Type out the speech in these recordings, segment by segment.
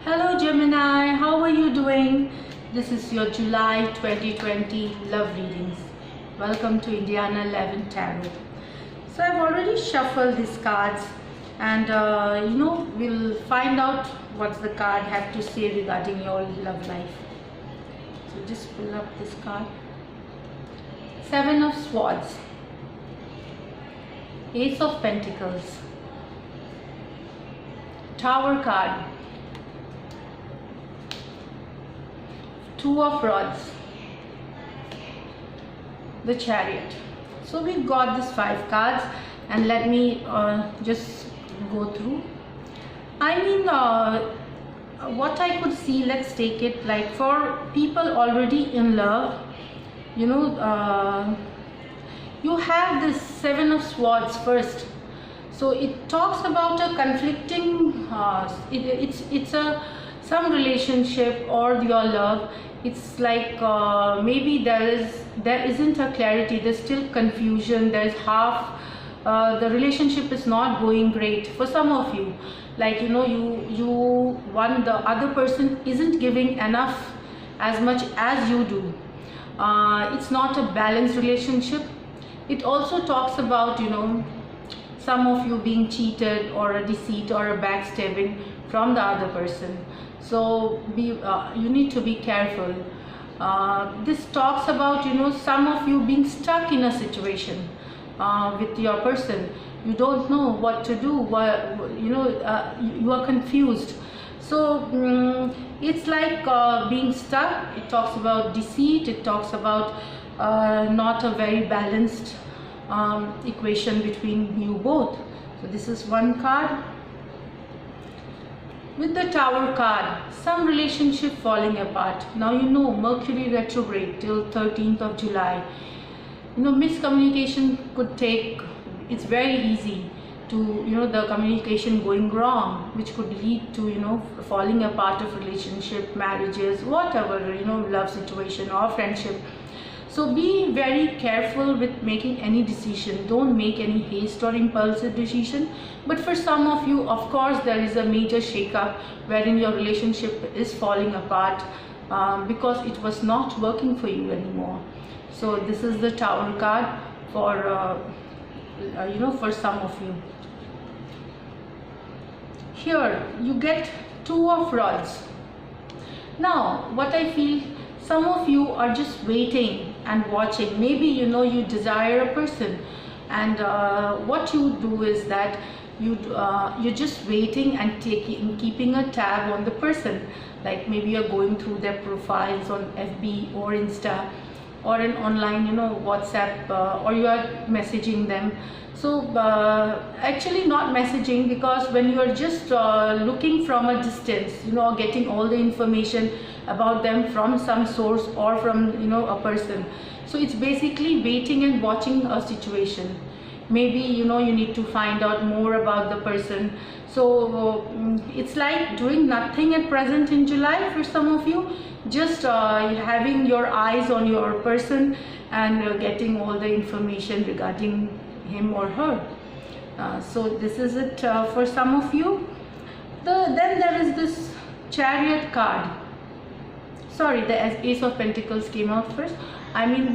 Hello Gemini, how are you doing? This is your July 2020 love readings. Welcome to Indiana 11 Tarot. So I've already shuffled these cards and we'll find out what the card have to say regarding your love life. So just pull up this card. Seven of Swords, Ace of Pentacles, Tower card, Two of Rods, the Chariot. So we've got these 5 cards and let me just go through. What I could see, let's take it like for people already in love, you have this 7 of Swords first. So it talks about a conflicting, some relationship or your love. It's like maybe there isn't a clarity, there's still confusion, there's half, the relationship is not going great for some of you. Like the other person isn't giving enough as much as you do. It's not a balanced relationship. It also talks about some of you being cheated or a deceit or a backstabbing from the other person. So you need to be careful. This talks about some of you being stuck in a situation with your person. You don't know what to do. You are confused. So it's like being stuck. It talks about deceit. It talks about not a very balanced equation between you both. So this is one card. With the Tower card, some relationship falling apart. Now Mercury retrograde till 13th of July. Miscommunication could take, it's very easy to the communication going wrong, which could lead to falling apart of relationship, marriages, whatever, love situation or friendship. So be very careful with making any decision. Don't make any haste or impulsive decision. But for some of you, of course, there is a major shake-up wherein your relationship is falling apart because it was not working for you anymore. So this is the Tower card for for some of you. Here you get Two of Rods. Now what I feel, some of you are just waiting and watching. Maybe you desire a person, and what you do is that you're just waiting and keeping a tab on the person. Like maybe you're going through their profiles on FB or Insta or an online WhatsApp, or you are messaging them. So actually not messaging, because when you are just looking from a distance, getting all the information about them from some source or from a person. So it's basically waiting and watching a situation. Maybe you need to find out more about the person. So it's like doing nothing at present in July for some of you, just having your eyes on your person and getting all the information regarding him or her. So this is it for some of you. Then there is this Chariot card. Sorry, the Ace of Pentacles came out first.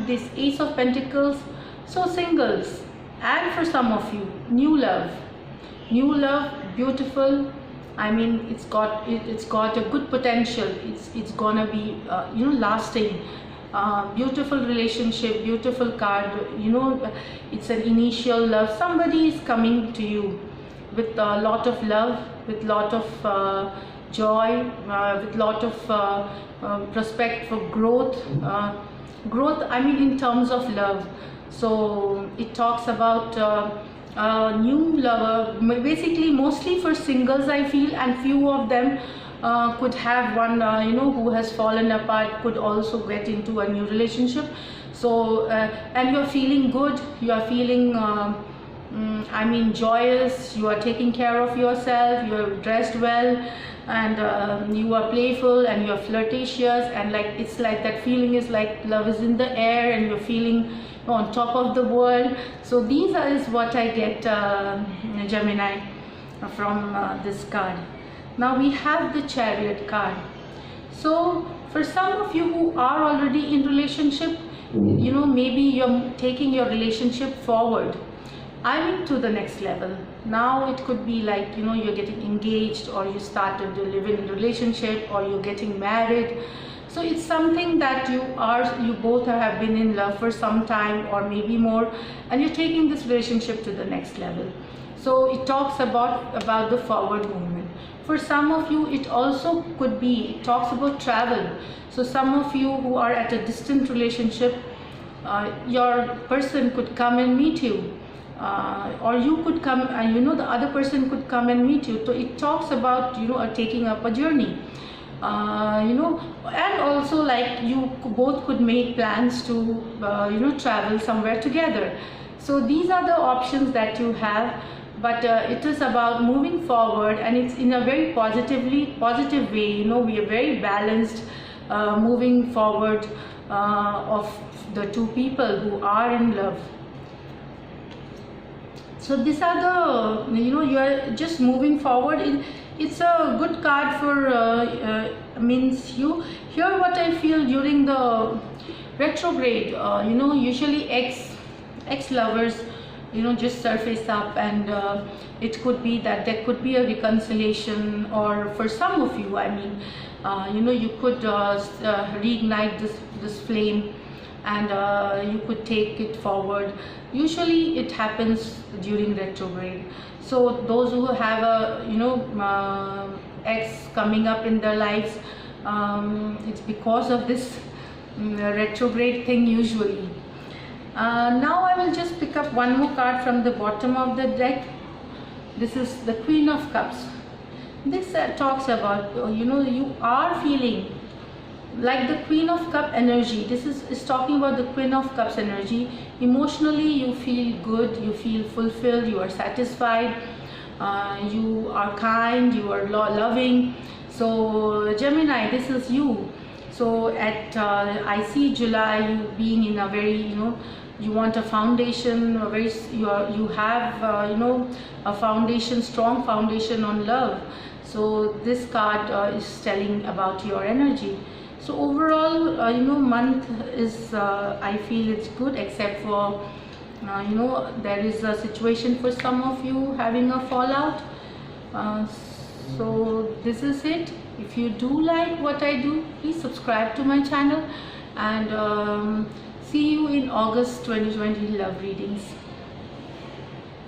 This Ace of Pentacles. So singles, and for some of you, new love, beautiful. It's got a good potential. It's gonna be lasting. Beautiful relationship, beautiful card. It's an initial love. Somebody is coming to you with a lot of love, with lot of joy, with lot of prospect for growth. In terms of love. So it talks about new lover, basically mostly for singles I feel, and few of them could have one who has fallen apart, could also get into a new relationship. So and you're feeling good, you are feeling joyous, you are taking care of yourself, you are dressed well, and you are playful and you are flirtatious, and it's like that feeling is like love is in the air and you're feeling on top of the world. So these is what I get, Gemini, from this card. Now we have the Chariot card. So for some of you who are already in relationship, maybe you're taking your relationship forward, I mean to the next level. Now it could be like, you're getting engaged, or you started to live in a relationship, or you're getting married. So it's something that you both have been in love for some time, or maybe more, and you're taking this relationship to the next level. So it talks about the forward movement. For some of you, it also could be, it talks about travel. So some of you who are at a distant relationship, your person could come and meet you, or you could come, and the other person could come and meet you. So it talks about taking up a journey, and also like you both could make plans to travel somewhere together. So these are the options that you have, but it is about moving forward, and it's in a very positive way. We are very balanced, moving forward, of the two people who are in love. So these are the, you are just moving forward. It's a good card for, means here what I feel during the retrograde, usually ex-lovers, just surface up, and it could be that there could be a reconciliation, or for some of you, I mean, you could reignite this flame, and you could take it forward. Usually it happens during retrograde. So those who have a ex coming up in their lives, it's because of this retrograde thing usually. Now I will just pick up one more card from the bottom of the deck. This is the Queen of Cups. This talks about, you are feeling like the Queen of Cup energy. This is talking about the Queen of Cups energy. Emotionally you feel good, you feel fulfilled, you are satisfied, you are kind, you are loving. So Gemini, this is you. So I see July, you being in a very, you want a foundation, you have a foundation, strong foundation on love. So this card is telling about your energy. So overall, month is, I feel it's good, except for, there is a situation for some of you having a fallout. So this is it. If you do like what I do, please subscribe to my channel, and see you in August 2020 love readings.